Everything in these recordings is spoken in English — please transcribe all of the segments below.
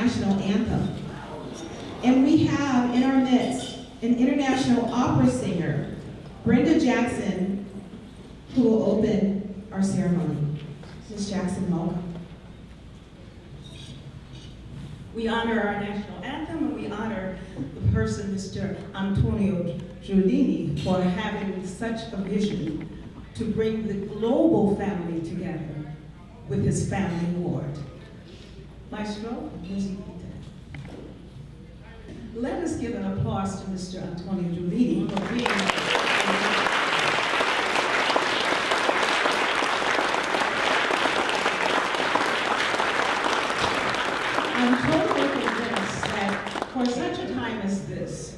national anthem. And we have in our midst an international opera singer, Brenda Jackson, who will open our ceremony. Ms. Jackson, welcome. We honor our national anthem, and we honor the person, Mr. Antonio Giuliani, for having such a vision to bring the global family together with his family award. Maestro, music. Let us give an applause to Mr. Antonio Giuliani for being I'm totally convinced that for such a time as this,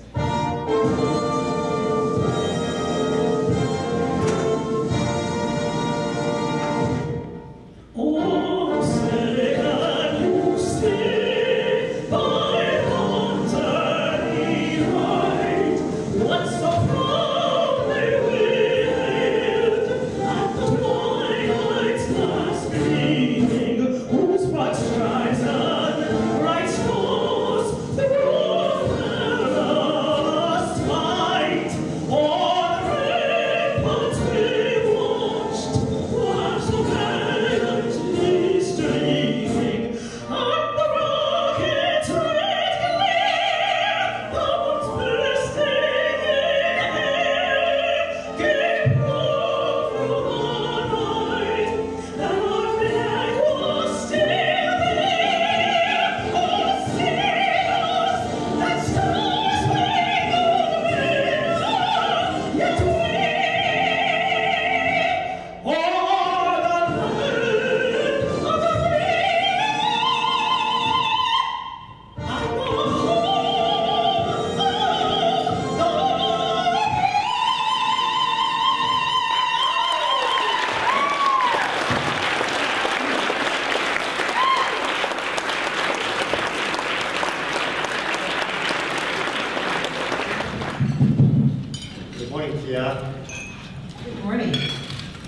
Good morning.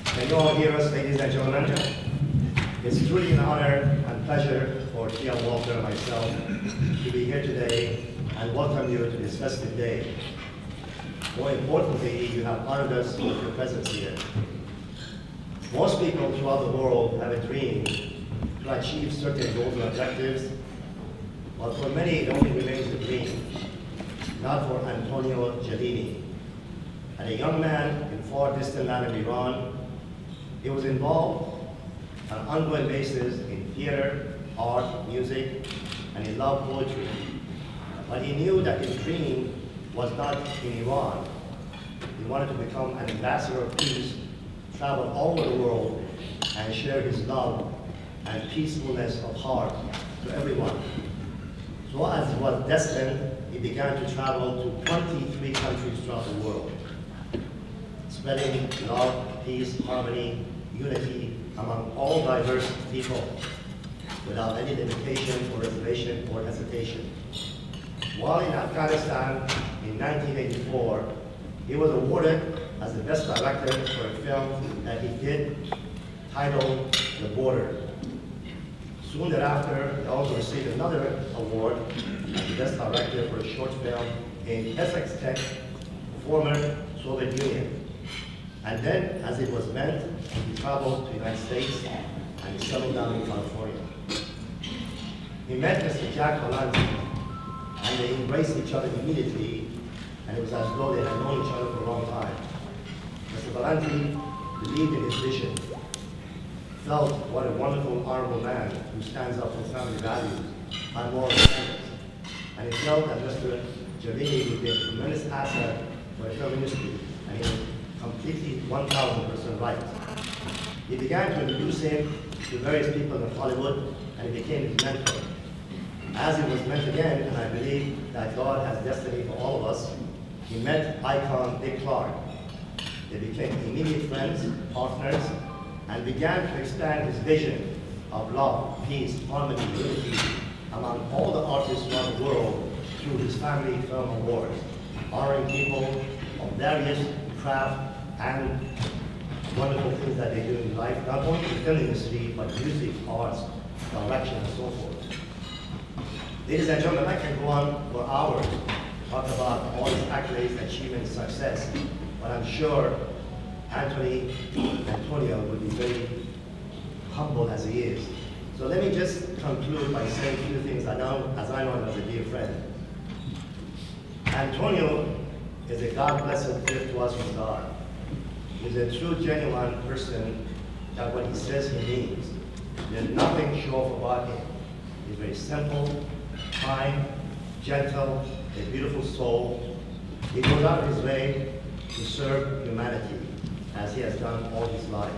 Can you all hear us, ladies and gentlemen? It's truly an honor and pleasure for Tia Walter and myself to be here today and welcome you to this festive day. More importantly, you have honored us with your presence here. Most people throughout the world have a dream to achieve certain goals and objectives, but for many it only remains a dream, not for Antonio Giuliani. As a young man in far distant land of Iran, he was involved on an ongoing basis in theater, art, music, and he loved poetry. But he knew that his dream was not in Iran. He wanted to become an ambassador of peace, travel all over the world, and share his love and peacefulness of heart to everyone. So as he was destined, he began to travel to 23 countries throughout the world, spreading love, peace, harmony, unity among all diverse people without any limitation or reservation or hesitation. While in Afghanistan in 1984, he was awarded as the best director for a film that he did titled The Border. Soon thereafter, he also received another award as the best director for a short film in Kazakhstan, former Soviet Union. And then, as it was meant, he traveled to the United States and he settled down in California. He met Mr. Jack Palance, and they embraced each other immediately, and it was as though they had known each other for a long time. Mr. Palance believed in his vision, felt what a wonderful, honorable man who stands up for family values and moral standards. And he felt that Mr. Giuliani would be a tremendous asset for the film industry, and he was completely 1,000% right. He began to introduce him to various people in Hollywood, and he became his mentor. As it was meant again, and I believe that God has destiny for all of us, he met icon Dick Clark. They became immediate friends, partners, and began to expand his vision of love, peace, harmony, unity among all the artists around the world through his Family Film Awards, honoring people of various craft and wonderful things that they do in life, not only in the film industry, but music, arts, direction, and so forth. Ladies and gentlemen, I can go on for hours, talk about all his accolades, achievements, success, but I'm sure Antonio will be very humble as he is. So let me just conclude by saying a few things as I know him as a dear friend. Antonio is a God-blessed gift to us from God. He's a true, genuine person that what he says he means. There's nothing show off about him. He's very simple, kind, gentle, a beautiful soul. He goes out of his way to serve humanity, as he has done all his life.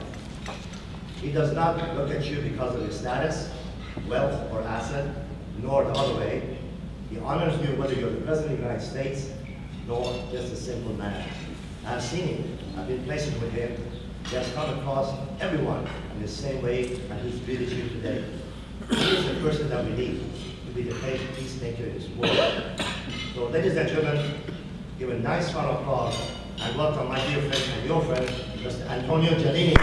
He does not look at you because of your status, wealth, or asset, nor the other way. He honors you whether you're the President of the United States, nor just a simple man. I've seen him. I've been places with him. He has come across everyone in the same way that he's treated you today. He is the person that we need to be the peacemaker in this world. So, ladies and gentlemen, give a nice round of applause and welcome my dear friend and your friend, Mr. Antonio Giannini.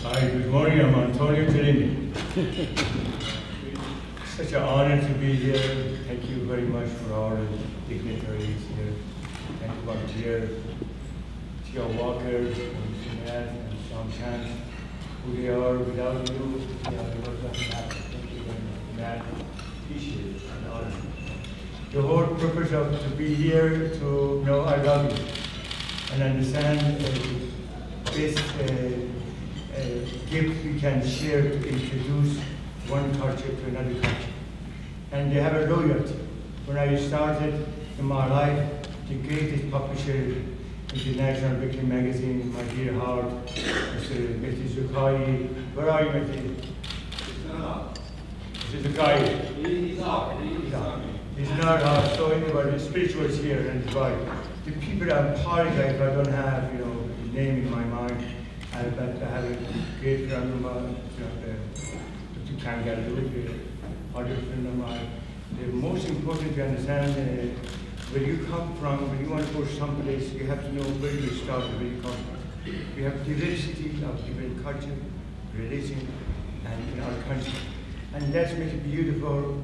Hi, good morning. I'm Antonio Giannini. Such an honor to be here. Thank you very much for all the dignitaries here. Thank you, Volunteer, Tia Walker, and Matt, and Sean Chance, who they are. Without you, the work doesn't happen. Thank you very much, Matt. Appreciate it and honor. The whole purpose of to be here to know I love you and understand this gift we can share to introduce one culture to another culture. And they have a loyalty. When I started in my life, the greatest publisher, International Weekly Magazine, my dear heart, Mr. Zukai. Where are you, Mr. Zukai? He's not. He's not out. So anyway, the spiritual is here and it's right. The people I apologize if I don't have, his name in my mind. I have a great friend of mine, but you can't get it with other friend of mine. The most important to understand where you come from, when you want to go someplace, you have to know where you start, where you come from. We have diversity of different culture, religion, and in our country. And that's makes it beautiful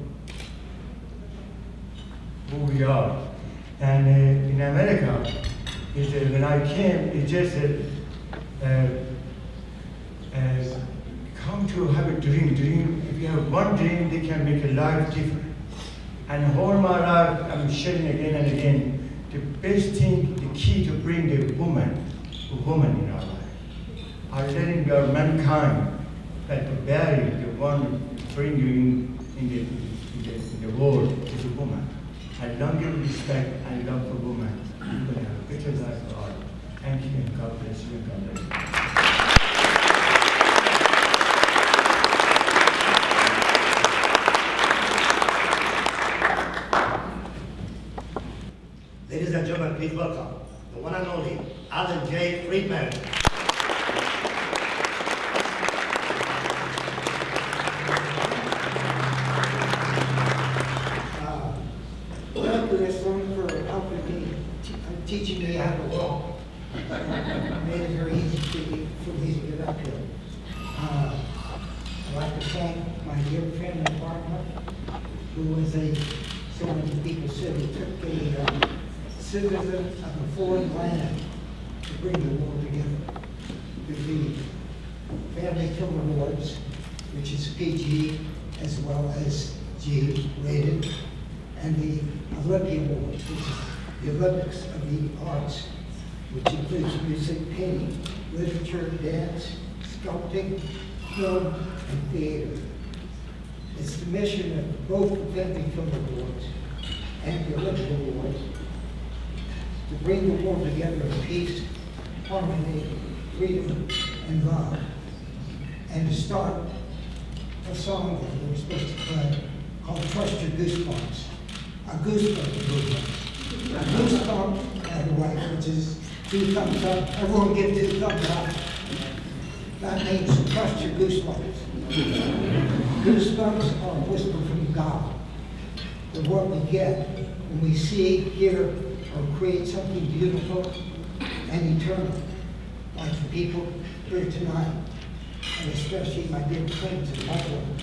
who we are. And in America, when I came, it just come to have a dream. If you have one dream, they can make a life different. And all my life, I'm sharing again and again, the best thing, the key to bring the woman in our life, are letting our mankind, that the barrier, the one to bring you in the world is a woman. I love your respect and love for women. You will have a better life for all. Thank you and God bless you and God bless you. Ladies and gentlemen, please welcome the one and only Alan J. Friedman. Thank you, Islam, for helping me, teaching me how to walk. Made it very easy for me to get up here. I'd like to thank my dear friend and partner, who was so many people said he took a citizen of a foreign land to bring the world together. The Family Film Awards, which is PG as well as G rated, and the Olympia Awards, which is the Olympics of the arts, which includes music, painting, literature, dance, sculpting, film, and theater. It's the mission of both the Family Film Awards and the Olympia Awards to bring the world together in peace, harmony, freedom, and love. And to start a song that we're supposed to play called Trust Your Goosebumps. A goosebump movement. A goosebump, by the way, which is 2 thumbs up. Everyone give 2 thumbs up. That means trust your goosebumps. Goosebumps are a whisper from God. the what we get when we see, hear, or create something beautiful and eternal, like the people here tonight, and especially my dear friends and loved ones,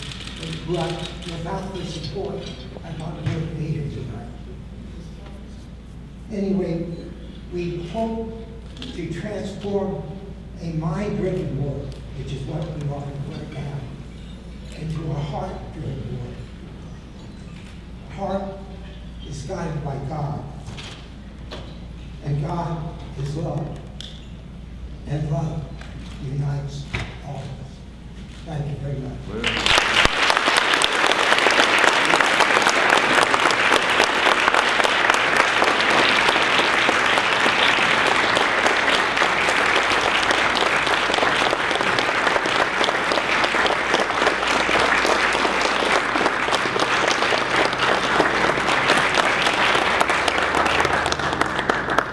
who without their support, I'd not be able to be here tonight. Anyway, we hope to transform a mind-driven world, which is what we often put down, into a heart-driven world. Heart is guided by God, and God is love, and love unites all of us. Thank you very much.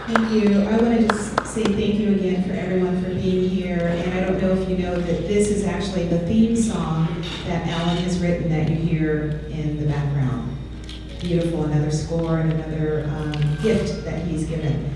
Thank you. I want to just say thank you again for everyone for being here. And I don't know if you know that this is actually the theme song that Alan has written that you hear in the background. Beautiful, another score and another gift that he's given.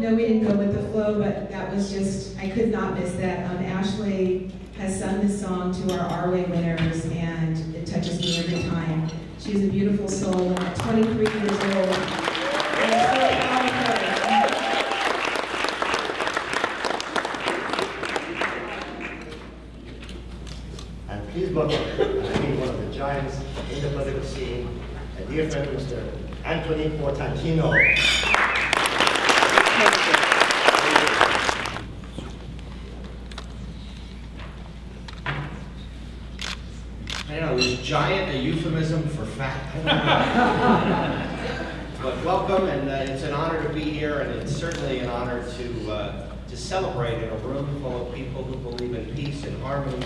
know we didn't go with the flow, but that was just, I could not miss that. Ashley has sung this song to our ARWEY winners, and it touches me every time. She's a beautiful soul, and at 23 years old, and I'm so proud of her. And please welcome, I think one of the giants in the political scene, a dear friend, Mr. Anthony Portantino. I don't know, is giant a euphemism for fat? But welcome, and it's an honor to be here, and it's certainly an honor to celebrate in a room full of people who believe in peace and harmony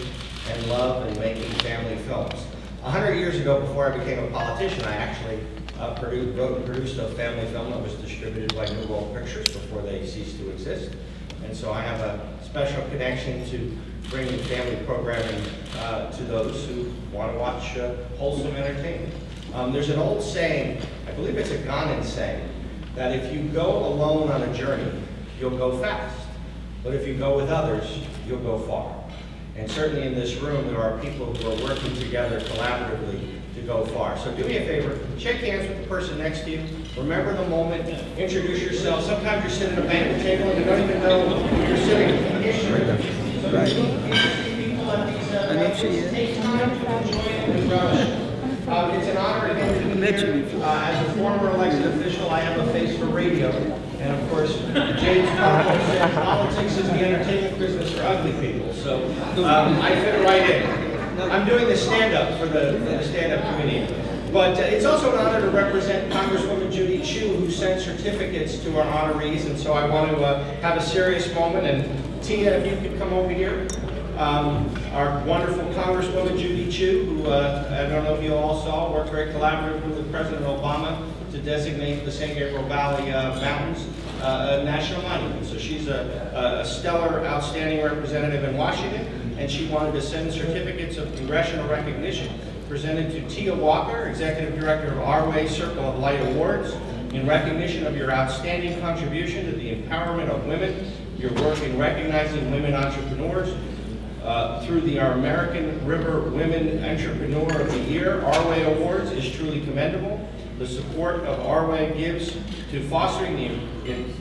and love and making family films. 100 years ago, before I became a politician, I actually wrote and produced a family film that was distributed by New World Pictures before they ceased to exist. And so I have a special connection to bringing family programming to those who want to watch wholesome entertainment. There's an old saying, I believe it's a Ghanaian saying, that if you go alone on a journey, you'll go fast. But if you go with others, you'll go far. And certainly in this room, there are people who are working together collaboratively to go far. So do me a favor, shake hands with the person next to you. Remember the moment, introduce yourself. Sometimes you're sitting at a banquet table and you don't even know you're sitting at the history. So right. I know she is. It's an honor to be here. As a former elected official, I have a face for radio. And of course, James Carville said politics is the entertainment business for ugly people. So I fit right in. I'm doing the stand-up for the stand-up committee. But it's also an honor to represent Congresswoman Judy Chu, who sent certificates to our honorees. And so I want to have a serious moment. And Tia, if you could come over here. Our wonderful Congresswoman Judy Chu, who I don't know if you all saw, worked very collaboratively with President Obama to designate the San Gabriel Valley Mountains a national monument. So she's a stellar, outstanding representative in Washington, and she wanted to send certificates of congressional recognition presented to Tia Walker, Executive Director of ARWEY Circle of Light Awards, in recognition of your outstanding contribution to the empowerment of women, your work in recognizing women entrepreneurs, through the American River Women Entrepreneur of the Year. ARWEY Awards is truly commendable. The support of ARWEY gives to fostering the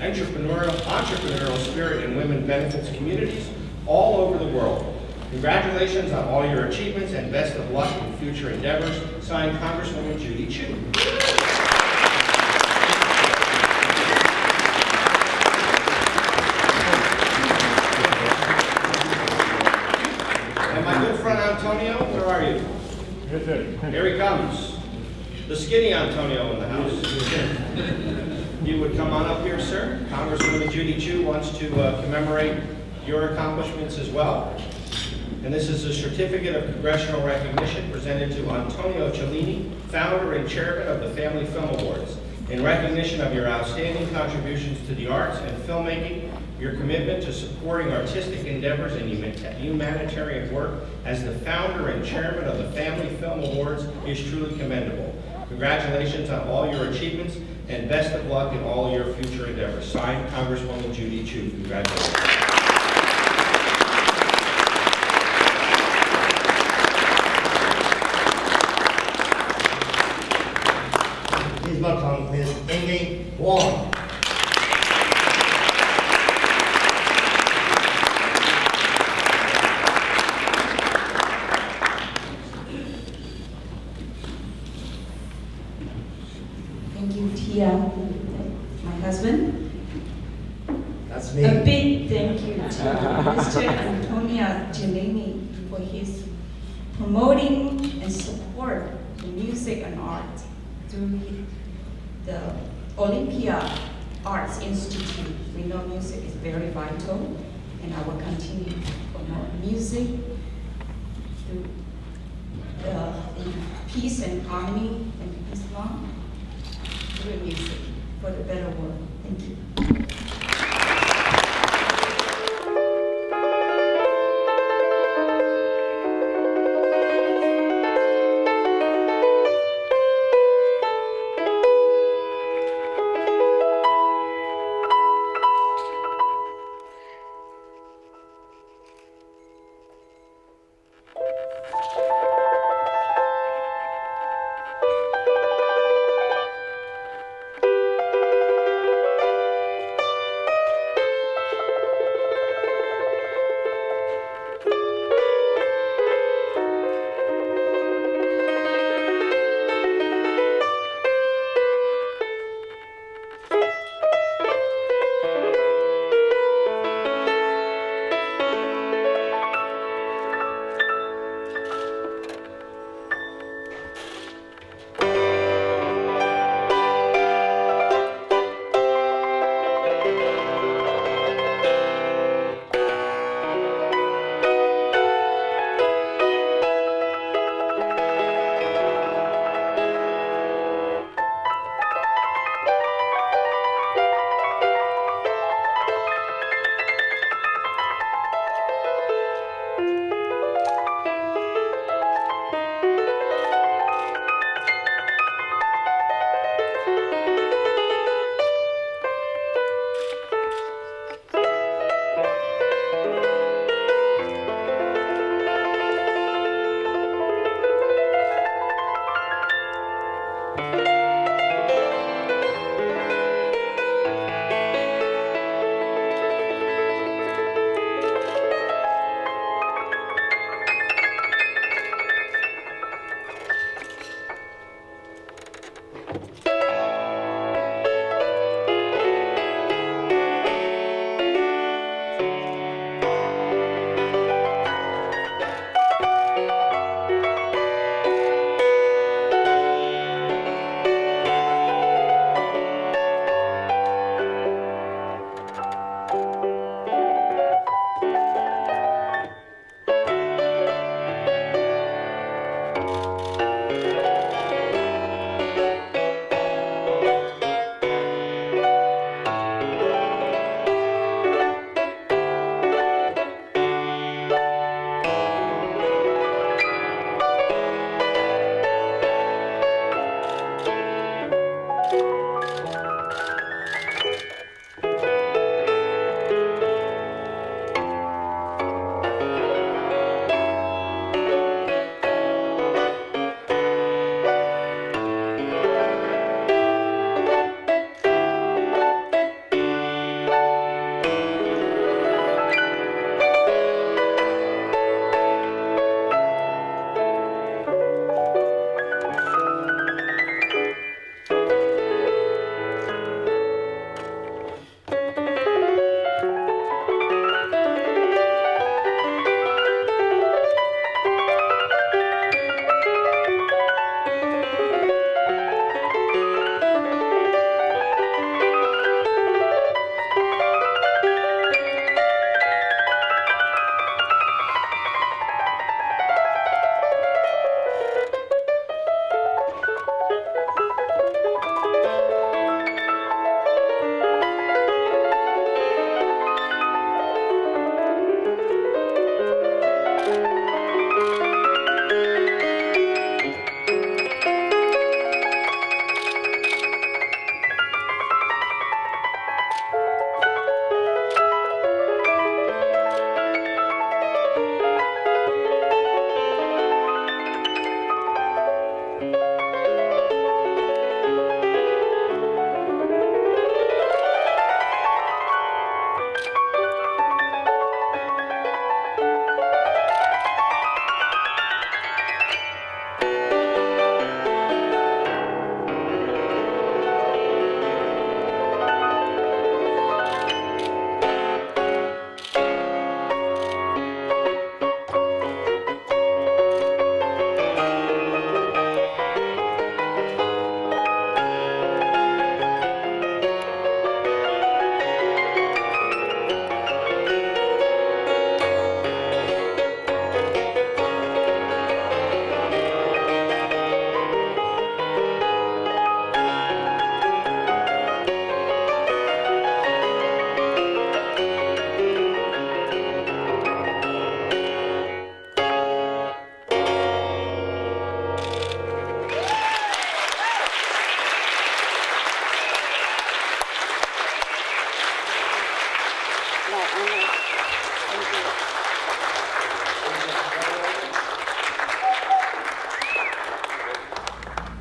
entrepreneurial spirit in women benefits communities all over the world. Congratulations on all your achievements and best of luck in future endeavors. Signed, Congresswoman Judy Chu. Antonio, where are you? Here he comes. The skinny Antonio in the house. You would come on up here, sir. Congresswoman Judy Chu wants to commemorate your accomplishments as well. And this is a certificate of congressional recognition presented to Antonio Cellini, founder and chairman of the Family Film Awards. In recognition of your outstanding contributions to the arts and filmmaking, your commitment to supporting artistic endeavors and humanitarian work as the founder and chairman of the Family Film Awards is truly commendable. Congratulations on all your achievements and best of luck in all your future endeavors. Signed, Congresswoman Judy Chu. Congratulations. Please welcome Ms. Amy Wong. My husband. That's me. A big thank you to Mr. Antonio Cellini for his promoting and support the music and art through the Olympia Arts Institute. We know music is very vital, and I will continue to promote music through the peace and harmony and Islam. Music for the better world. Thank you.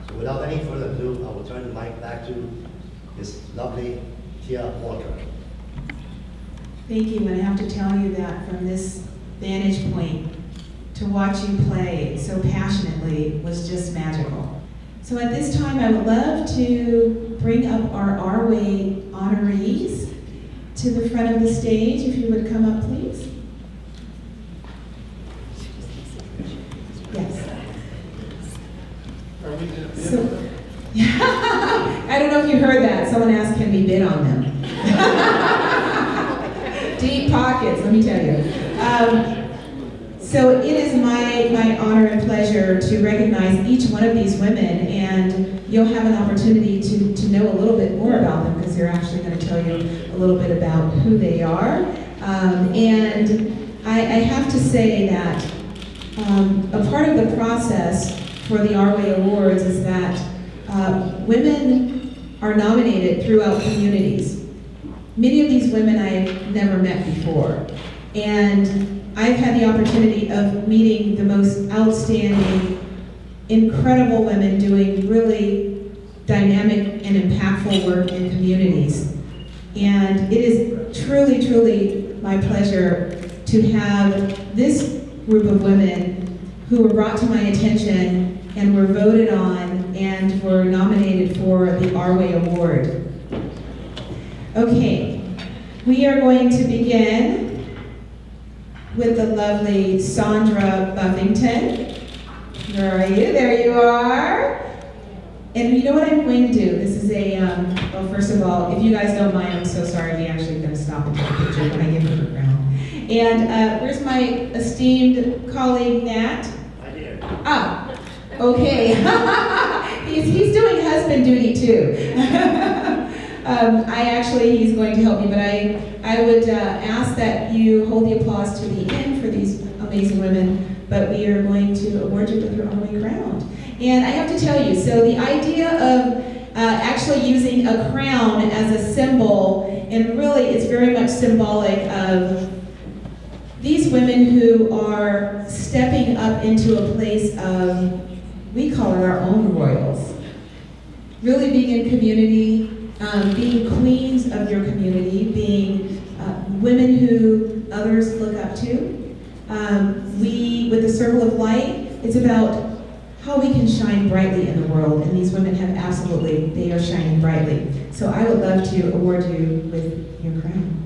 So without any further ado, I will turn the mic back to this lovely Tia Walker. Thank you, and I have to tell you that from this vantage point, to watch you play so passionately was just magical. So at this time, I would love to bring up our ARWEY honorees to the front of the stage. If you would come up, please. Yes. So, I don't know if you heard that. Someone asked, can we bid on them? Deep pockets, let me tell you. So it is my honor and pleasure to recognize each one of these women, and you'll have an opportunity to know a little bit more about them because they're actually going to tell you a little bit about who they are. And I have to say that a part of the process for the ARWEY Awards is that women are nominated throughout communities. Many of these women I've never met before, and I've had the opportunity of meeting the most outstanding, incredible women doing really dynamic and impactful work in communities. And it is truly, truly my pleasure to have this group of women who were brought to my attention and were voted on and were nominated for the ARWEY Award. Okay, we are going to begin with the lovely Sandra Buffington. Where are you? There you are. And you know what I'm going to do? This is a, well, first of all, if you guys don't mind, I'm so sorry, we're actually going to stop and take a picture when I give her the crown. And where's my esteemed colleague, Nat? Right here. Ah, okay. he's doing husband duty too. He's going to help me, but I would ask that you hold the applause to the end for these amazing women, but we are going to award you with your ARWEY crown. And I have to tell you, so the idea of actually using a crown as a symbol, and really it's very much symbolic of these women who are stepping up into a place of, we call it our own royals. Really being in community, being queens of your community, being women who others look up to. We, with the Circle of Light, it's about how we can shine brightly in the world, and these women have absolutely, they are shining brightly. So I would love to award you with your crown.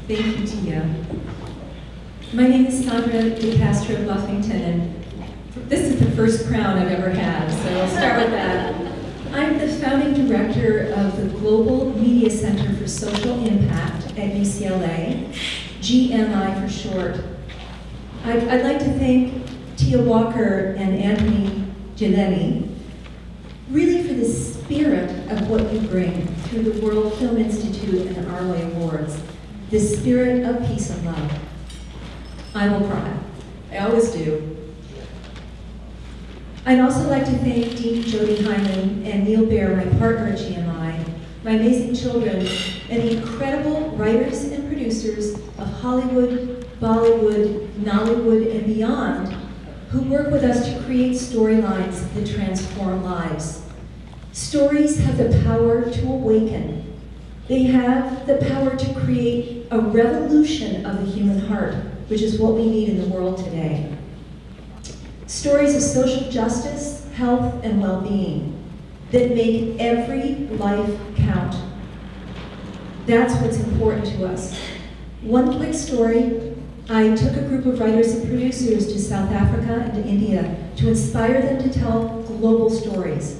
Thank you, Tia. My name is Sandra De Castro Buffington, and this is the first crown I've ever had, so I'll start with that. I'm the founding director of the Global Media Center for Social Impact at UCLA, GMI for short. I'd like to thank Tia Walker and Anthony Giannetti really for the spirit of what you bring through the World Film Institute and the ARWEY Awards. The spirit of peace and love. I will cry. I always do. I'd also like to thank Dean Jody Hyman and Neil Baer, my partner at GMI, my amazing children, and the incredible writers and producers of Hollywood, Bollywood, Nollywood, and beyond, who work with us to create storylines that transform lives. Stories have the power to awaken. They have the power to create a revolution of the human heart, which is what we need in the world today. Stories of social justice, health, and well-being that make every life count. That's what's important to us. One quick story. I took a group of writers and producers to South Africa and to India to inspire them to tell global stories.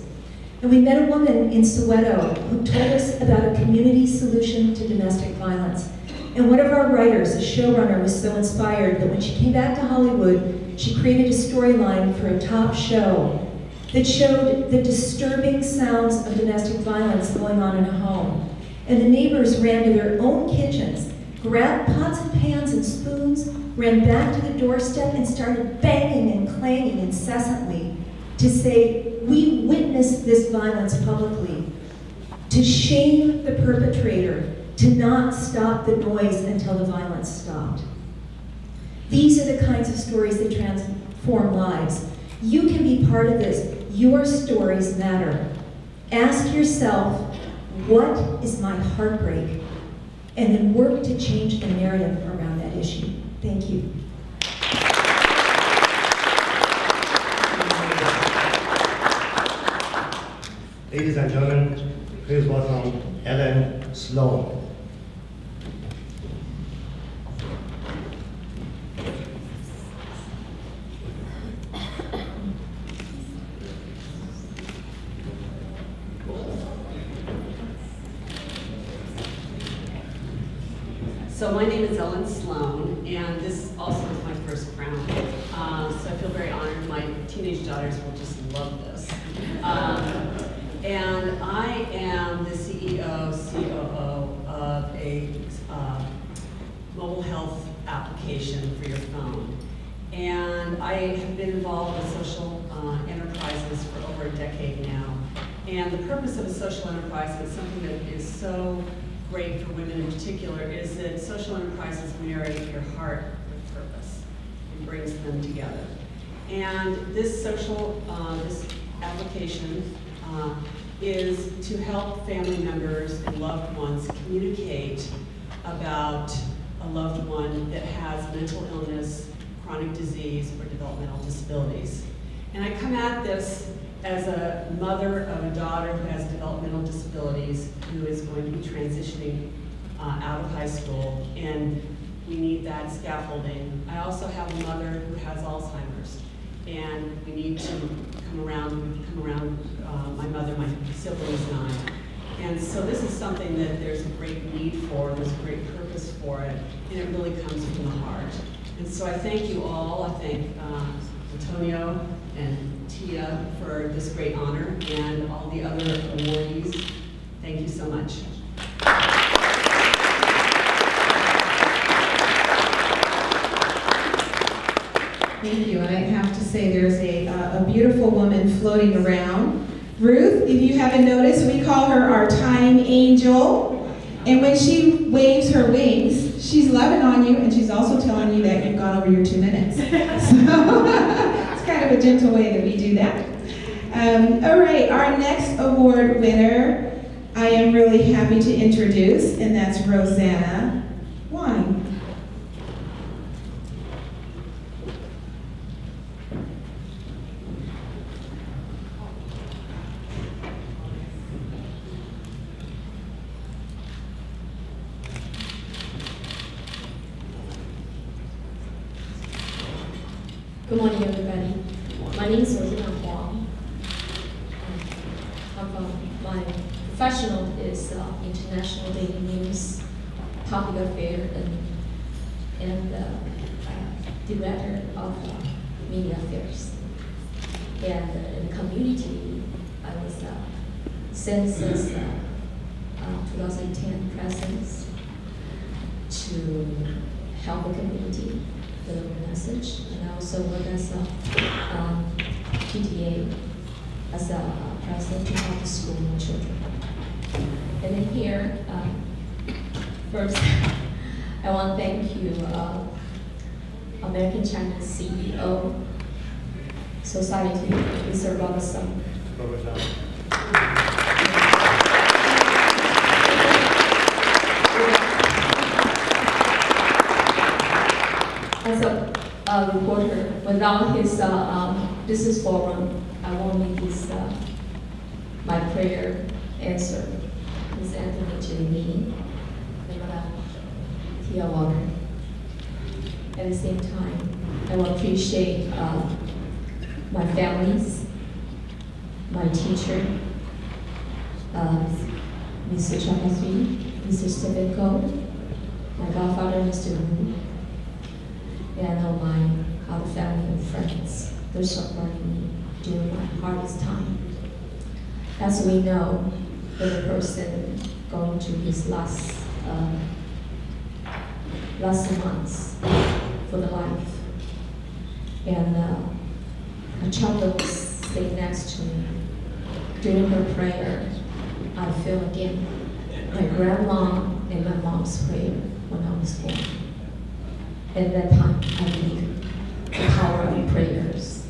And we met a woman in Soweto who told us about a community solution to domestic violence. And one of our writers, a showrunner, was so inspired that when she came back to Hollywood, she created a storyline for a top show that showed the disturbing sounds of domestic violence going on in a home. And the neighbors ran to their own kitchens, grabbed pots and pans and spoons, ran back to the doorstep and started banging and clanging incessantly to say, we witnessed this violence publicly, to shame the perpetrator, to not stop the noise until the violence stopped. These are the kinds of stories that transform lives. You can be part of this. Your stories matter. Ask yourself, what is my heartbreak? And then work to change the narrative around that issue. Thank you. Ladies and gentlemen, please welcome Ellen Sloan. So my name is Ellen Sloan, and this also is my first crown. So I feel very honored. My teenage daughters will just love this. And I am the CEO, COO of a mobile health application for your phone. And I have been involved with social enterprises for over a decade now. And the purpose of a social enterprise, and it's something that is so great for women in particular, is that social enterprises marry your heart with purpose and brings them together. And this social, this application is to help family members and loved ones communicate about a loved one that has mental illness, chronic disease, or developmental disabilities. And I come at this as a mother of a daughter who has developmental disabilities, who is going to be transitioning out of high school, and we need that scaffolding. I also have a mother who has Alzheimer's, and we need to come around my mother, my siblings, and I. And so this is something that there's a great need for, there's a great purpose for it, and it really comes from the heart. And so I thank you all. I thank Antonio and Tia for this great honor, and all the other awardees. Thank you so much. Thank you. And I have to say there's a beautiful woman floating around. Ruth, if you haven't noticed, we call her our time angel. And when she waves her wings, she's loving on you, and she's also telling you that you've gone over your 2 minutes. So it's kind of a gentle way that we do that. All right, our next award winner, I am really happy to introduce, and that's Rosanna Wine. Good morning, everybody. My name is Rosanna Huang. My professional is international daily news, public affair, and director of media affairs. And in the community, I was since 2010 presence to help the community deliver a message, and I also work as a PTA, as a president to help the school and children. And then here, first, I want to thank you, American Chinese CEO, Society, Mr. Robinson. As a reporter, without his business forum, I won't make this my prayer answer. Ms. Anthony Giannini and Madam Tia Walker. At the same time, I will appreciate my families, my teacher, Mr. Chapatri, Mr. Stevenko, my godfather, Mr. Wu, and all my other family and friends. They're supporting me during my hardest time. As we know, the person going to his last months for the life. And a child was sitting next to me. During her prayer, I feel again my grandma and my mom's prayer when I was born. At that time, I believe the power of prayers.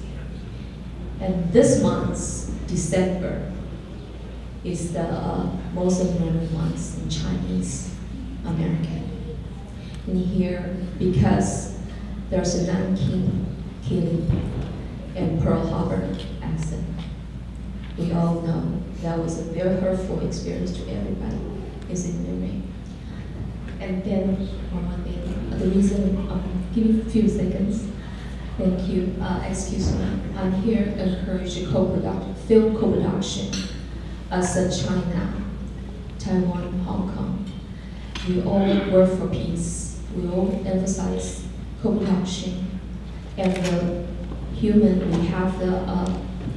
And this month, December, is the most important month in Chinese American. And here, because there's a Nanking killing and Pearl Harbor accident, we all know that was a very hurtful experience to everybody. Is in memory. And then one more thing, the reason, give me a few seconds. Thank you, excuse me. I'm here to encourage a film co-production as a China, Taiwan, Hong Kong. We all work for peace. We all emphasize co-production. And the human, we have the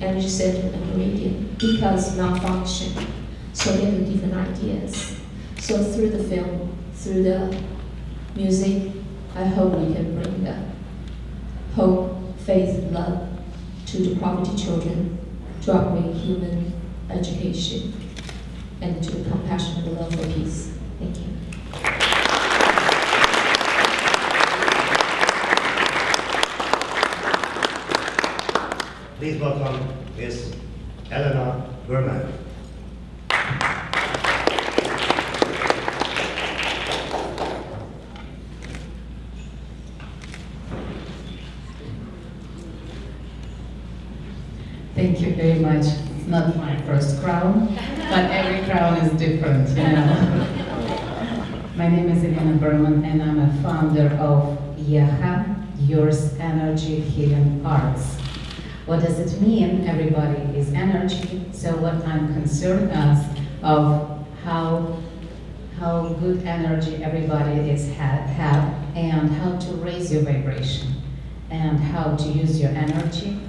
energy center and meridian because malfunction. So they have different ideas. So through the film, through the music, I hope we can bring the hope, faith, love to the poverty children, to ARWEY human education, and to the compassion and love for peace. Thank you. Please welcome Ms. Elena Berman. Thank you very much. It's not my first crown, but every crown is different, you know. My name is Elena Berman, and I'm a founder of YAHA, Yours Energy Healing Arts. What does it mean? Everybody is energy. So what I'm concerned of how good energy everybody have, and how to raise your vibration, and how to use your energy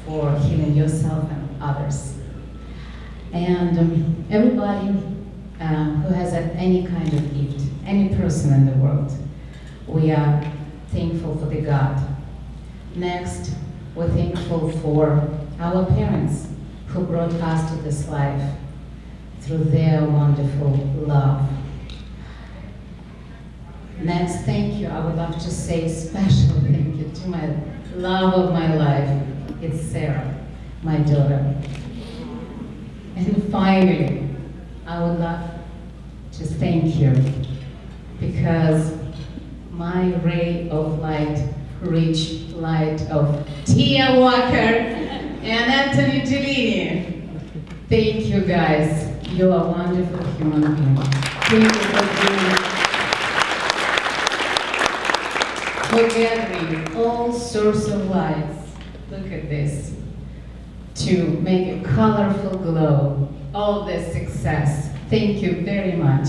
for healing yourself and others. And everybody who has any kind of gift, any person in the world, we are thankful for the God. Next, we're thankful for our parents who brought us to this life through their wonderful love. Next, thank you. I would love to say special thank you to my love of my life. It's Sarah, my daughter. And finally, I would love to thank you because my ray of light, rich light of Tia Walker and Anthony Giulini. Thank you guys. You are wonderful human beings. Thank you for gathering all sorts of lights. Look at this. To make a colorful glow. All this success. Thank you very much.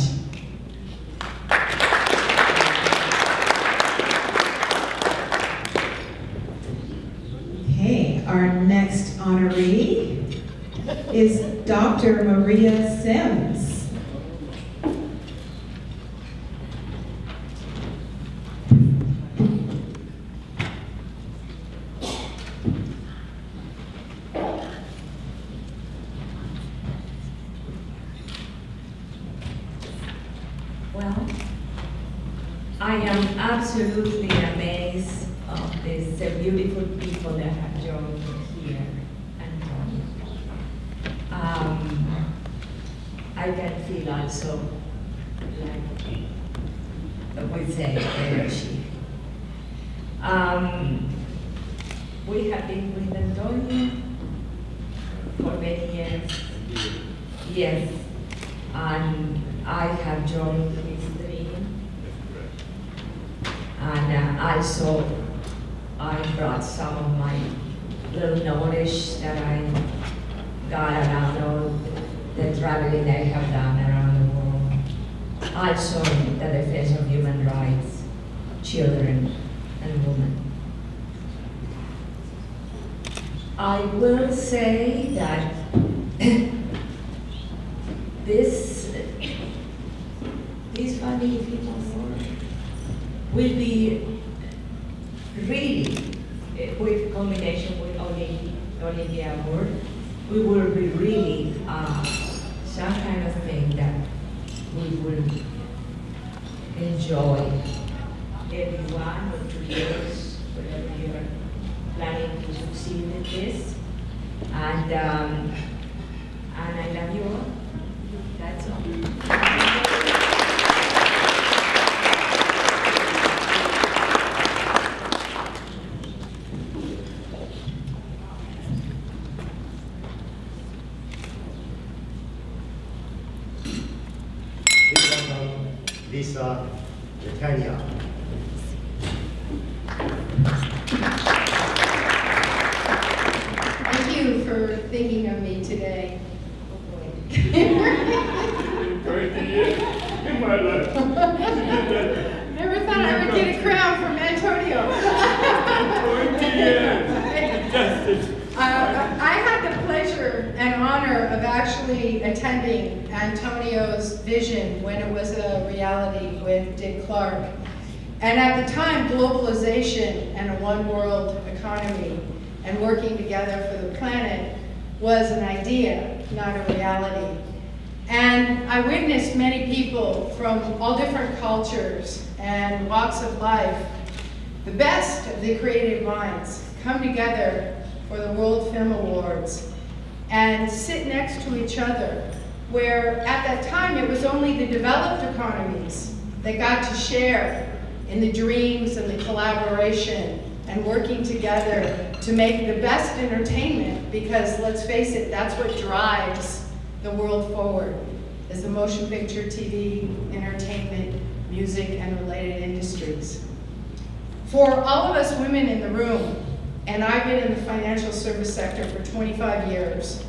Okay, our next honoree is Dr. Maria Sims. Well, I am absolutely amazed of these beautiful people that have joined me here. And I can feel also, like we say, energy. We have been with Antonio for many years. Yes. And I have joined his dream, and also I brought some of my little knowledge that I got around all the traveling I have done around the world. Also the defense of human rights, children and women. I will say that this family people will be really, with combination with Olympia Award, we will be really some kind of thing that we will enjoy every 1 or 2 years, whatever you're planning to succeed in this. And I love you all. That's all. Please welcome Lisa Netanya. Thank you for thinking of me today. In my life. Never thought I would get a crown from Antonio. 20 years. Justice. I had the pleasure and honor of actually attending Antonio's vision when it was a reality with Dick Clark. And at the time, globalization and a one-world economy and working together for the planet was an idea, not a reality. And I witnessed many people from all different cultures and walks of life, the best of the creative minds, come together for the World Film Awards and sit next to each other, where at that time it was only the developed economies that got to share in the dreams and the collaboration and working together to make the best entertainment, because let's face it, that's what drives the world forward, is the motion picture, TV, entertainment, music, and related industries. For all of us women in the room, and I've been in the financial service sector for 25 years,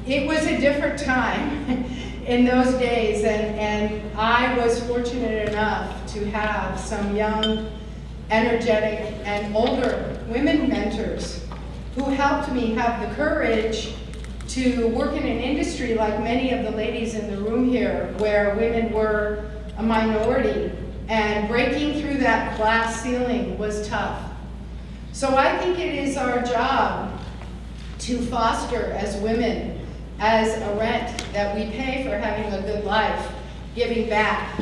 it was a different time in those days, and I was fortunate enough to have some young, energetic, and older women mentors who helped me have the courage to work in an industry like many of the ladies in the room here, where women were a minority, and breaking through that glass ceiling was tough. So I think it is our job to foster as women, as a rent that we pay for having a good life, giving back.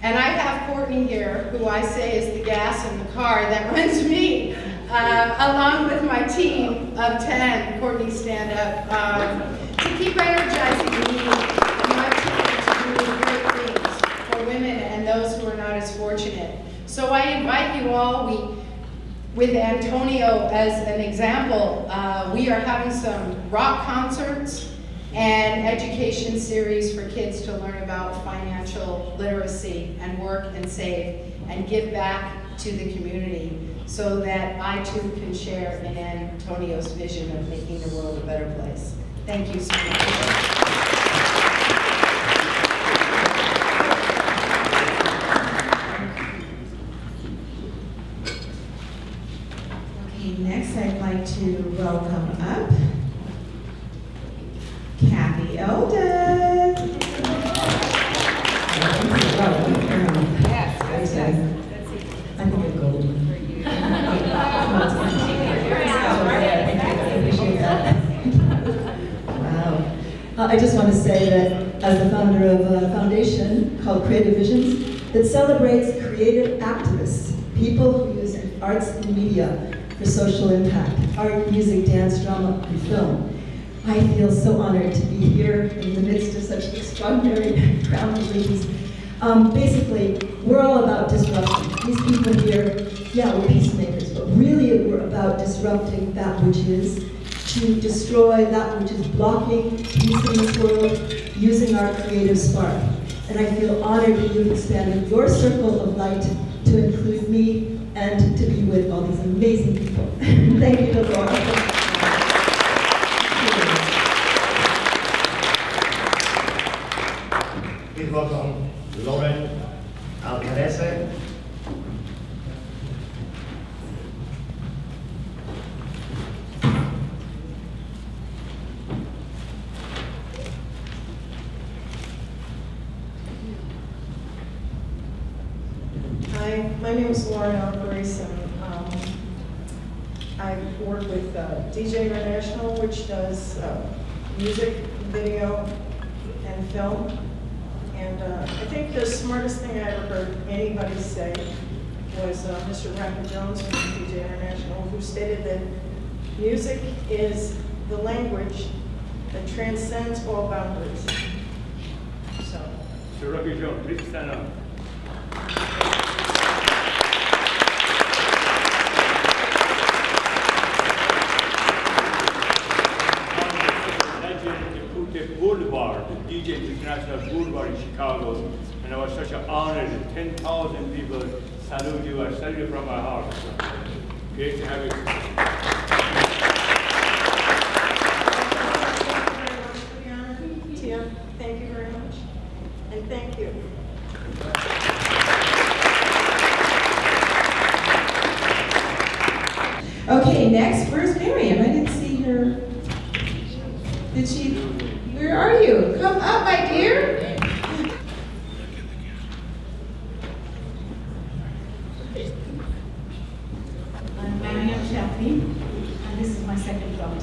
And I have Courtney here, who I say is the gas in the car that runs me, along with my team of 10, Courtney stand up, to keep energizing me and my team to do great things for women and those who are not as fortunate. So I invite you all, with Antonio as an example, we are having some rock concerts and education series for kids to learn about financial literacy and work and save and give back to the community, so that I too can share in Antonio's vision of making the world a better place. Thank you so much. Next, I'd like to welcome up Kathy Eldon. Yes, I think a gold one. Wow. I just want to say that as the founder of a foundation called Creative Visions that celebrates creative activists, people who use arts and media for social impact, art, music, dance, drama, and film. I feel so honored to be here in the midst of such an extraordinary crowd of ladies. Basically, we're all about disruption. These people here, yeah, we're peacemakers, but really we're about disrupting that which is, to destroy that which is blocking peace in this world, using our creative spark. And I feel honored that you've expanded your circle of light to include me and to be with all these amazing people. Thank you, Laura. Please welcome Lauren Alcarese. Hi, my name is Lauren Alcarese, and I work with DJ International, which does music, video, and film. And I think the smartest thing I ever heard anybody say was Mr. Rapper Jones from DJ International, who stated that music is the language that transcends all boundaries. So. Mr. Rapper Jones, please stand up. Boulevard, the DJ International Boulevard in Chicago, and I was such an honor that 10,000 people salute you. I salute you from my heart. Great to have you. Thank you very much for the honor, Tia. Thank you very much, and thank you. Okay, next, where's Miriam? I didn't see her. Did she? Where are you? Come up, my dear. second round.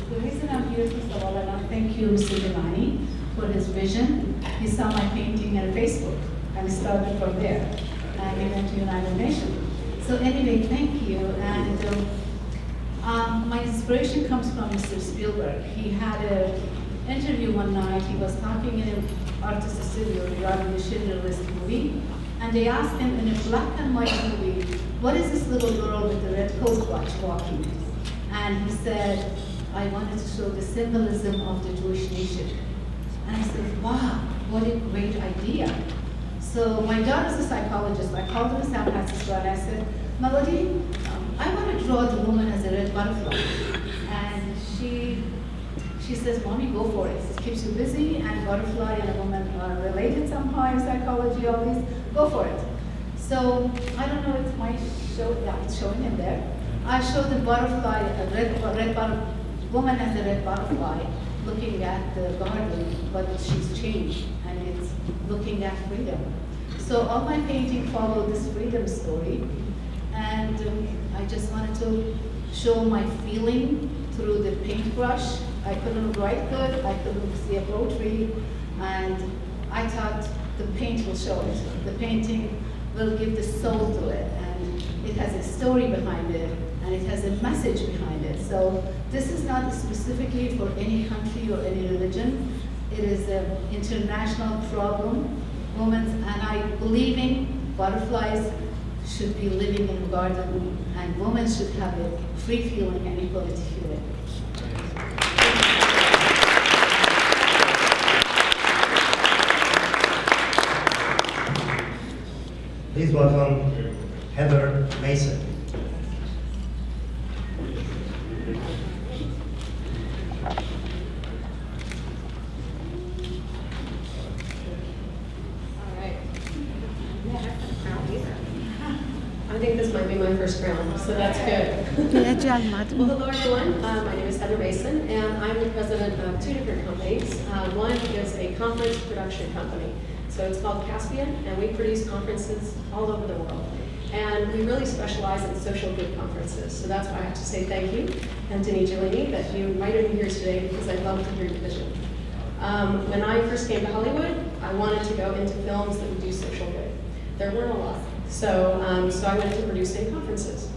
The reason I'm here, first of all, I want to thank you, Mr. Devani, for his vision. He saw my painting on Facebook and started from there. And he went to United Nations. So anyway, thank you. And my inspiration comes from Mr. Spielberg. He had an interview one night. He was talking in an artist studio regarding the Schindler's List movie. And they asked him in a black and white movie, what is this little girl with the red coat walking? And he said, I wanted to show the symbolism of the Jewish nation. And I said, wow, what a great idea. So my daughter's a psychologist. I called her in San Francisco and I said, Melody, I want to draw the woman as a red butterfly. And she says, Mommy, go for it. It keeps you busy, and butterfly and a woman are related somehow in psychology, all these. Go for it. So I don't know if my show, yeah, it's showing in there. I showed the butterfly, woman as a red butterfly, looking at the garden, but she's changed, and it's looking at freedom. So all my painting followed this freedom story, and I just wanted to show my feeling through the paintbrush. I couldn't write good, I couldn't see a poetry, and I thought the paint will show it. The painting will give the soul to it, and it has a story behind it, and it has a message behind it. So this is not specifically for any country or any religion. It is an international problem. Women, and I believe in butterflies should be living in a garden, and women should have a free feeling and equality feeling. Please welcome Heather Mason. I think this might be my first round, so that's good. Well, hello everyone. My name is Heather Mason, and I'm the president of two different companies. One is a conference production company. So it's called Caspian, and we produce conferences all over the world. And we really specialize in social good conferences. So that's why I have to say thank you, Anthony Giuliani, that you invited me here today, because I'd love to hear your vision. When I first came to Hollywood, I wanted to go into films that would do social good. There weren't a lot. So I went into producing conferences.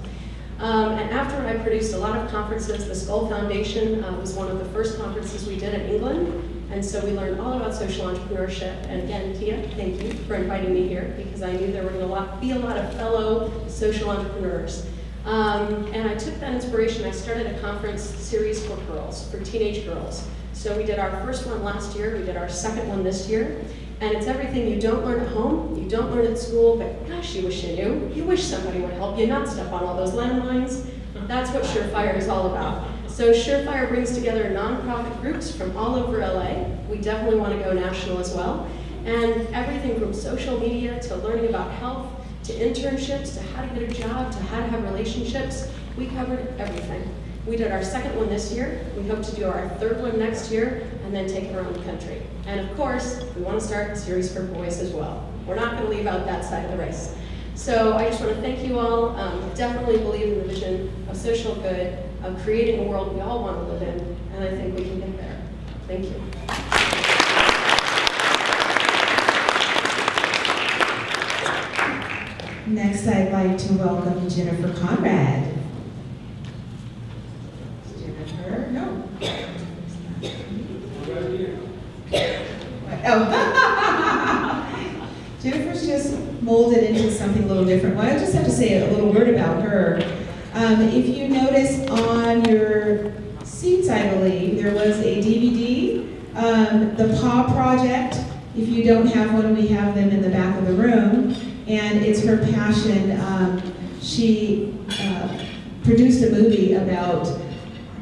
And after I produced a lot of conferences, the Skull Foundation was one of the first conferences we did in England. And so we learned all about social entrepreneurship. And again, Tia, thank you for inviting me here, because I knew there were going to be a lot of fellow social entrepreneurs. And I took that inspiration. I started a conference series for girls, for teenage girls. So we did our first one last year. We did our second one this year. And it's everything you don't learn at home, you don't learn at school, but gosh, you wish you knew. You wish somebody would help you not step on all those landmines. That's what Surefire is all about. So Surefire brings together nonprofit groups from all over LA. We definitely want to go national as well. And everything from social media to learning about health, to internships, to how to get a job, to how to have relationships. We covered everything. We did our second one this year. We hope to do our third one next year, and then take it around the country. And of course, we want to start a series for boys as well. We're not going to leave out that side of the race. So I just want to thank you all. Definitely believe in the vision of social good, of creating a world we all want to live in, and I think we can get there. Thank you. Next, I'd like to welcome Jennifer Conrad. Jennifer, no. Oh. Jennifer's just molded into something a little different. Well, I just have to say a little word about her. If you notice on your seats, I believe, there was a DVD, The Paw Project. If you don't have one, we have them in the back of the room. And it's her passion. She produced a movie about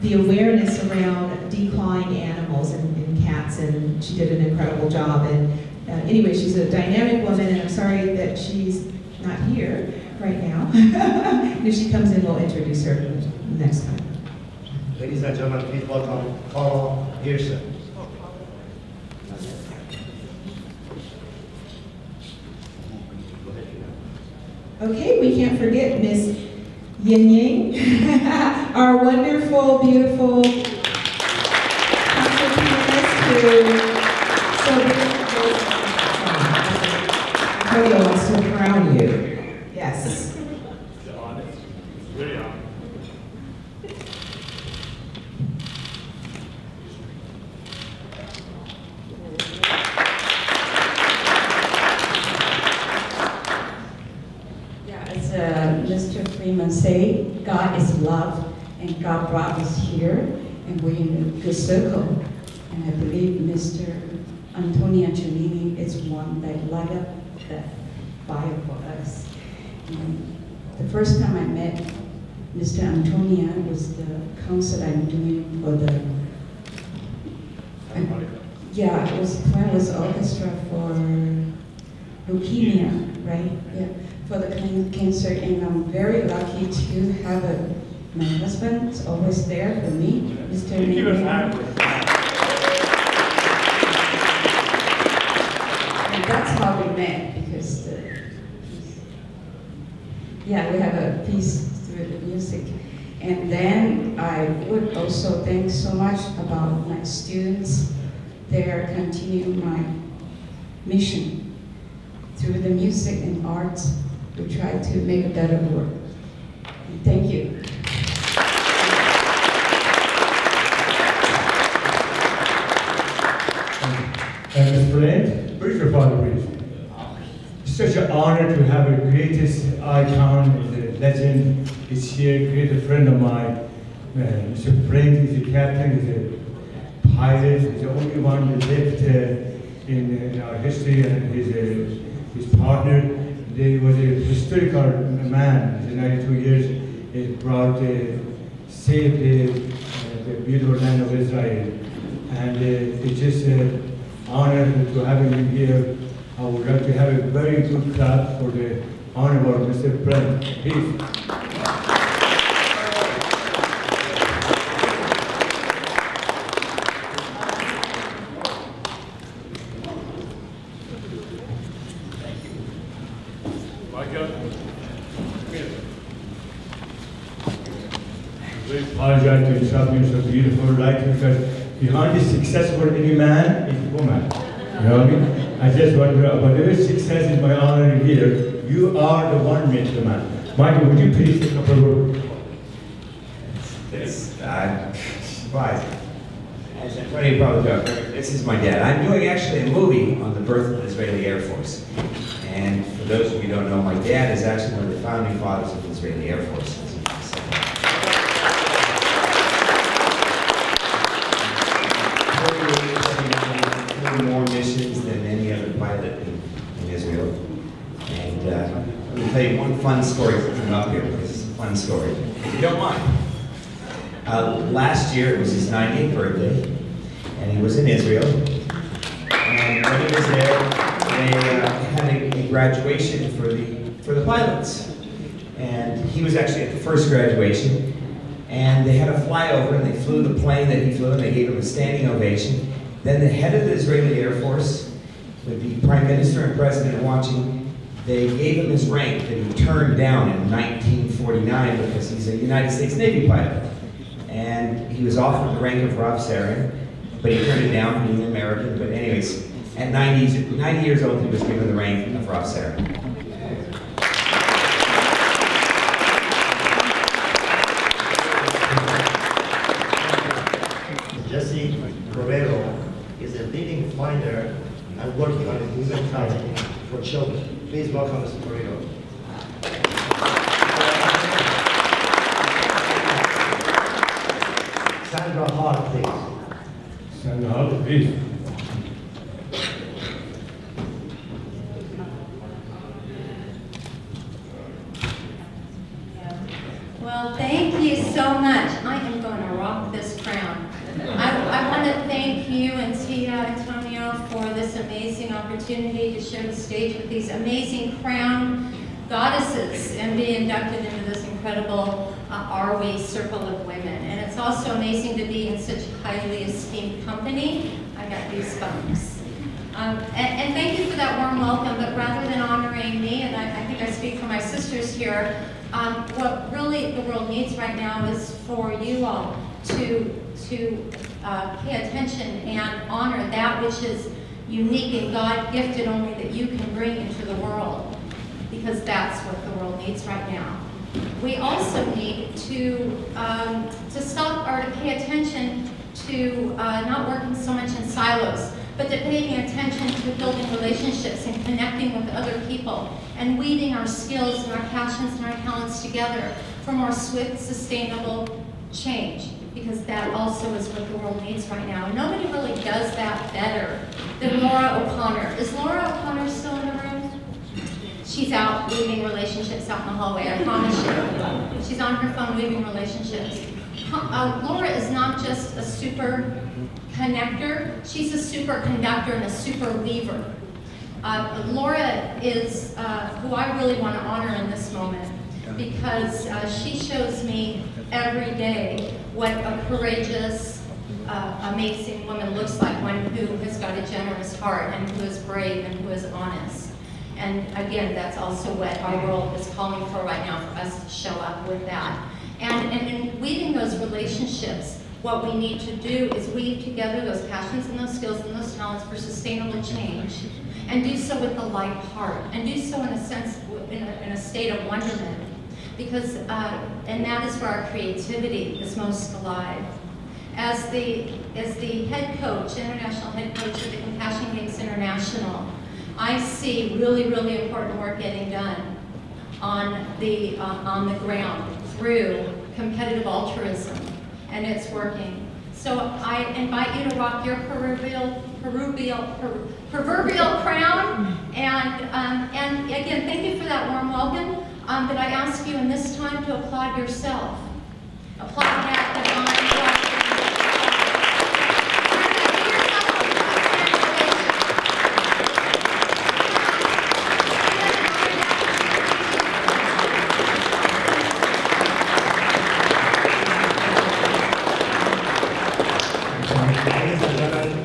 the awareness around declawing animals and cats, and she did an incredible job. And anyway, she's a dynamic woman, and I'm sorry that she's not here right now. If she comes in, we'll introduce her next time. Ladies and gentlemen, please welcome Carl Pearson. Okay, we can't forget Miss Yin Yang, our wonderful, beautiful concert pianist who so beautifully Antonio wants to crown you. Yes. Mr. Freeman say, God is love, and God brought us here, and we're in a good circle. And I believe Mr. Antonia Giannini is one that light up that fire for us. And the first time I met Mr. Antonia was the concert I'm doing for the, yeah, it was planned with orchestra for leukemia, right? Yeah. For the cancer, and I'm very lucky to have my husband is always there for me, Mr. And that's how we met, because yeah, we have a piece through the music. And then I would also thank so much about my students. They are continuing my mission through the music and arts. We try to make a better world. Thank you. Ms. Brent, where is your father, please? It's such an honor to have a greatest icon, the legend is here, great friend of mine. Mr. Brent is a captain, he's a pilot, he's the only one that lived in our history, and his partner. He was a historical man. In 92 years, he saved the beautiful land of Israel. And it's just an honor to have him here. I would like to have a very good clap for the Honorable Mr. Brent. Please. I apologize to interrupt you, so beautiful, right? Because behind the success for any man is a woman. You know what I mean? I just wonder, whatever success is my honor here, you are the one, Mr. Man. Michael, would you please take a couple of words? It's surprising. As Antonio probably knows, this is my dad. I'm doing actually a movie on the birth of the Israeli Air Force. And for those of you who don't know, my dad is actually one of the founding fathers of the Israeli Air Force. More missions than any other pilot in Israel. And let me tell you one fun story to come up here, because it's a fun story, if you don't mind. Last year, it was his 90th birthday, and he was in Israel. And when he was there, they had a graduation for the pilots. And he was actually at the first graduation. And they had a flyover, and they flew the plane that he flew, and they gave him a standing ovation. Then the head of the Israeli Air Force, with the Prime Minister and President watching, they gave him his rank that he turned down in 1949 because he's a United States Navy pilot. And he was offered the rank of Rav Sergeant, but he turned it down, being American. But anyways, at 90 years old, he was given the rank of Rav Sergeant. Jesse Guerrero is a leading finder and working on a music project for children. Please welcome Mr. Guerrero. Sandra Hart, please. Sandra Hart, please. Well, thank you so much. I am going to rock this crown. I want to thank you and Tia Antonio for this amazing opportunity to share the stage with these amazing crown goddesses and be inducted into this incredible ARWEY Circle of Women. And it's also amazing to be in such highly esteemed company. I got goosebumps. And thank you for that warm welcome, but rather than honoring me, and I think I speak for my sisters here, what really the world needs right now is for you all to pay attention and honor that which is unique and God-gifted only that you can bring into the world, because that's what the world needs right now. We also need to stop or to pay attention to not working so much in silos, but to paying attention to building relationships and connecting with other people and weaving our skills and our passions and our talents together for more swift, sustainable change, because that also is what the world needs right now. And nobody really does that better than Laura O'Connor. Is Laura O'Connor still in the room? She's out weaving relationships out in the hallway, I promise you. She's on her phone weaving relationships. Laura is not just a super connector, she's a super conductor and a super weaver. Laura is who I really want to honor in this moment, because she shows me every day what a courageous, amazing woman looks like, one who has got a generous heart and who is brave and who is honest. And again, that's also what our world is calling for right now, for us to show up with that. And in weaving those relationships, what we need to do is weave together those passions and those skills and those talents for sustainable change, and do so with a light heart, and do so in a sense, in a state of wonderment, because, and that is where our creativity is most alive. As the head coach, international head coach of the Compassion Games International, I see really, really important work getting done on the ground through competitive altruism, and it's working. So I invite you to rock your proverbial crown, and again, thank you for that warm welcome. But I ask you in this time to applaud yourself. Applaud that divine.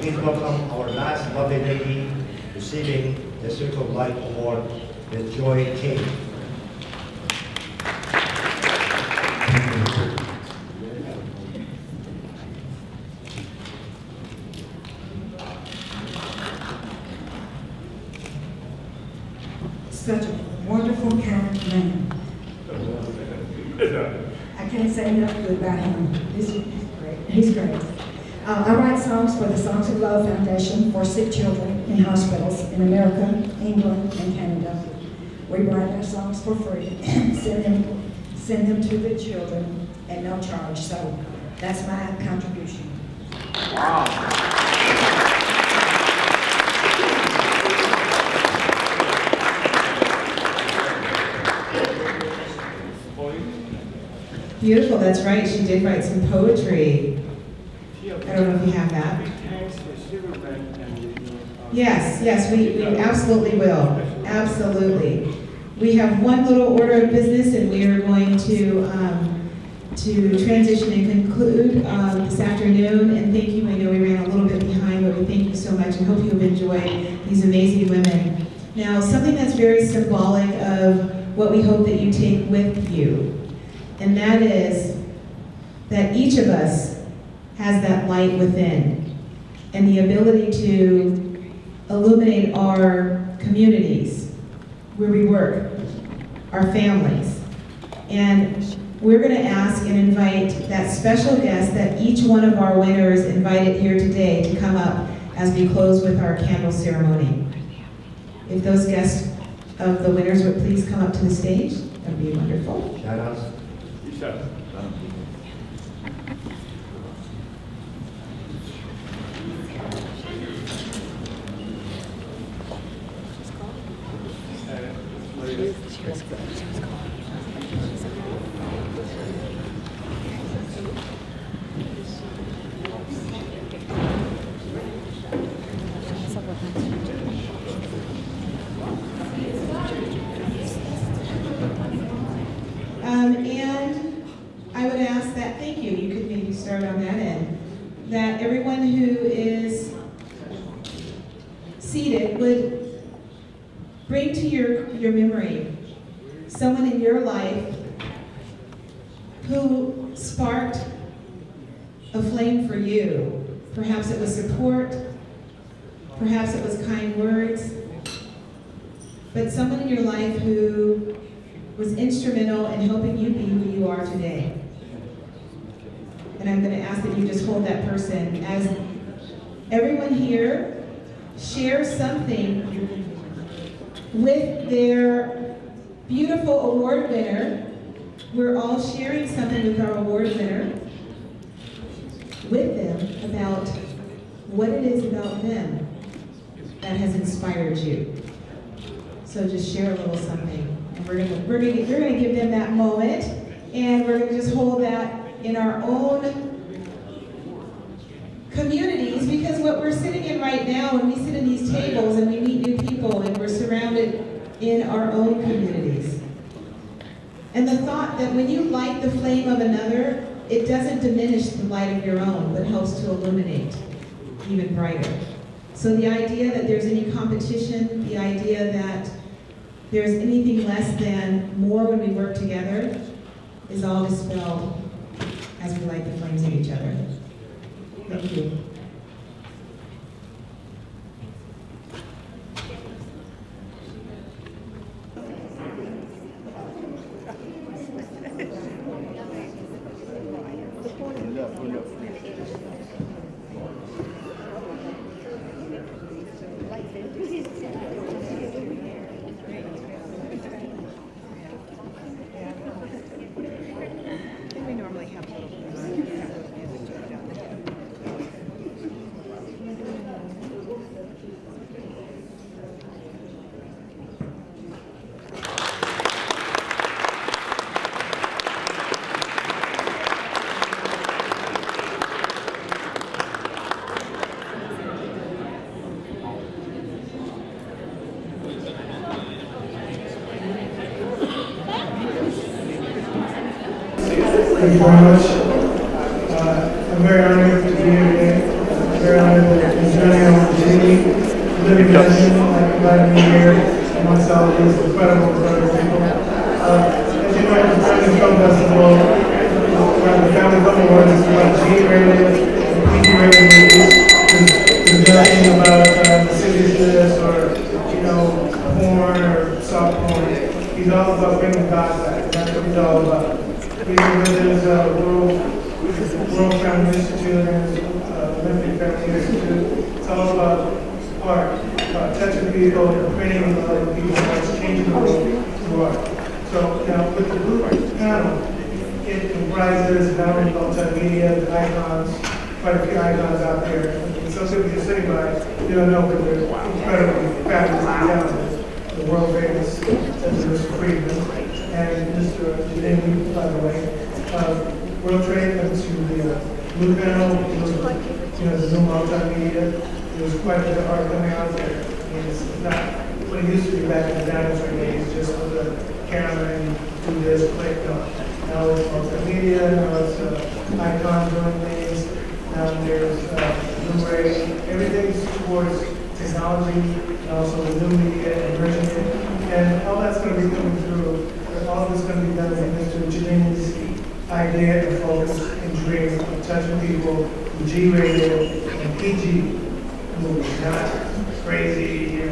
Please welcome our last lovely lady receiving the Circle of Life Award, the Joy King. Such a wonderful, kind man. I can't say enough good about him. He's great. He's great. I write songs for the Songs of Love Foundation for sick children in hospitals in America, England, and Canada. We write our songs for free, send them to the children at no charge. So that's my contribution. Wow. Beautiful, that's right. She did write some poetry. I don't know if you have that. Yes, we absolutely will. Absolutely. We have one little order of business, and we are going to transition and conclude this afternoon. And thank you. I know we ran a little bit behind, but we thank you so much and hope you have enjoyed these amazing women. Now, something that's very symbolic of what we hope that you take with you, and that is that each of us has that light within and the ability to illuminate our communities where we work, our families. And we're going to ask and invite that special guest that each one of our winners invited here today to come up as we close with our candle ceremony. If those guests of the winners would please come up to the stage, that would be wonderful. Shout outs. And I would ask that, thank you, you could maybe start on that end, that everyone who is seated, would bring to your memory someone in your life who sparked a flame for you. Perhaps it was support, perhaps it was kind words, but someone in your life who was instrumental in helping you be who you are today. And I'm going to ask that you just hold that person as everyone here shares something with their beautiful award winner. We're all sharing something with our award winner, with them, about what it is about them that has inspired you. So just share a little something. And we're gonna give them that moment, and we're gonna just hold that in our own communities, because what we're sitting in right now, when we sit in these tables and we meet new people and we're surrounded in our own communities. And the thought that when you light the flame of another, it doesn't diminish the light of your own, but helps to illuminate even brighter. So the idea that there's any competition, the idea that there's anything less than more when we work together, is all dispelled as we light the flames of each other. Thank you. Thank you very much. I'm very honored to be here today. I'm very honored that Ms. Johnny living legend, invited me here amongst all of these incredible people. As you know, the President's Film Festival, around the Family Film Awards, is about G-rated and PG-rated movies. There's nothing about lasciviousness or, porn or soft porn. He's all about bringing God back. That's what he's all about. He's with his World Family Institute and Olympic Family Institute. It's all about art, about touching people and creating other people, about changing the world through art. So, with the blue panel, it comprises not only multimedia, the icons, quite a few icons out there. And so if you're sitting by, you don't know, but they're incredibly fabulous and talented. The world famous Mr. Friedman and Mr. Jadini, by the way. World Trade went to the blue panel, the new multimedia. There was quite a bit of art coming out there. It's not what it used to be back in the dinosaur days, just with the camera and do this, click. Now it's multimedia, now it's icons doing things, now there's Blu-ray. Everything's towards technology and also the new media and merging it. And all that's going to be coming through. All of it's going to be done with Mr. Jadini's idea and focus and dream of touching people with G-rated and PG movies, not crazy,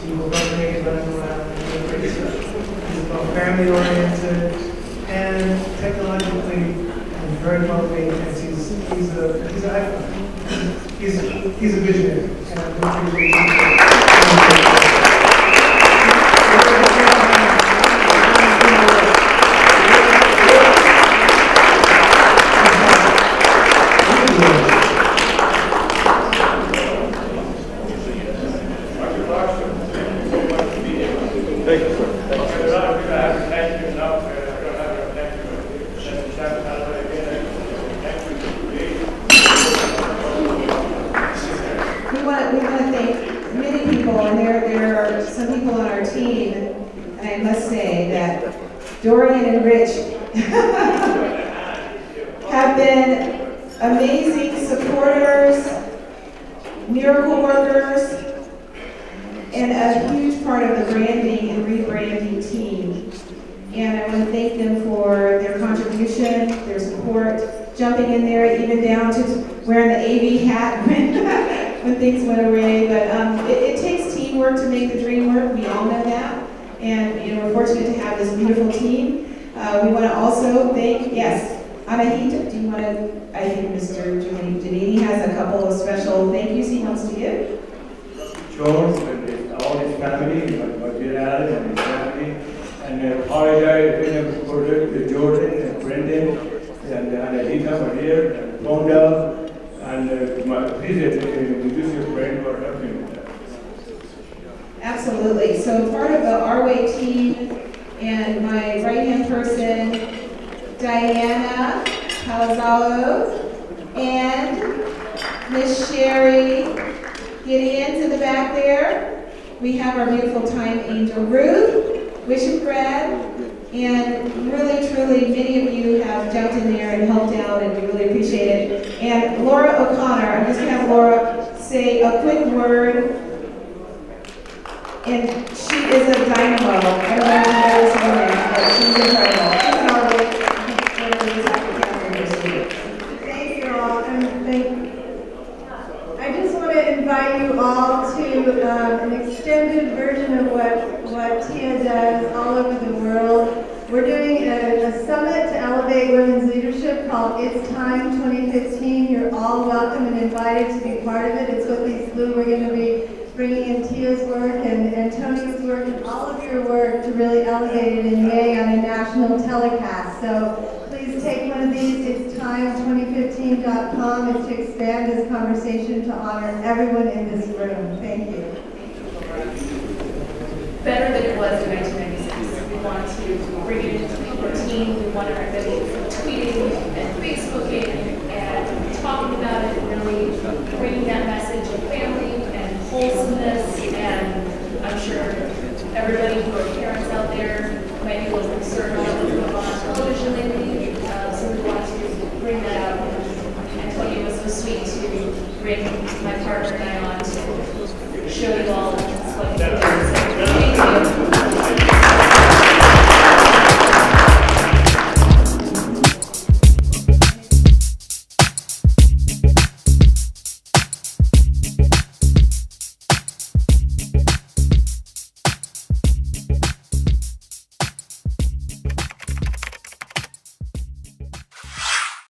people running around and doing crazy stuff. It's about family-oriented and technologically and very motivated. He's an icon. He's a visionary. And I appreciate it. Dorian and Rich have been amazing supporters, miracle workers, and a huge part of the branding and rebranding team. And I want to thank them for their contribution, their support, jumping in there, even down to wearing the AV hat when things went away. But it takes teamwork to make the dream work. We all know that. And you know, we're fortunate to have this beautiful team. We want to also thank, yes, Anahita, do you want to, I think Mr. Giannini has a couple of special thank yous he wants to give. George and all his family, my dear Alan and his family, and I apologize for Jordan and Brendan and Anahita, my dear, and Fonda, and my please introduce your friend for helping with that. Absolutely. So part of the ARWEY team and my right-hand person, Diana Palazzolo, and Miss Sherry Gideon to the back there. We have our beautiful time angel Ruth, Wishifred, and really, truly, many of you have jumped in there and helped out, and we really appreciate it. And Laura O'Connor, I'm just going to have Laura say a quick word. And she is a dynamo. I don't know if you know this woman, but she's incredible. She's an artist. Thank you all. I just want to invite you all to an extended version of what TIA does all over the world. We're doing a summit to elevate women's leadership called It's Time 2015. You're all welcome and invited to be part of it. It's with these blue. We're going to be bringing in Tia's work and Tony's work and all of your work to really elevate it in May on a national telecast. So please take one of these. It's time2015.com. It's to expand this conversation to honor everyone in this room. Thank you. Better than it was in 1996. We want to bring it into 2014. We want everybody tweeting and Facebooking and talking about it and really bringing that message of family and wholesomeness. And I'm sure everybody who are parents out there might be a little concerned about what's going on television lately. So we want to bring that out. And Tony was so sweet to bring my partner and I on to show you all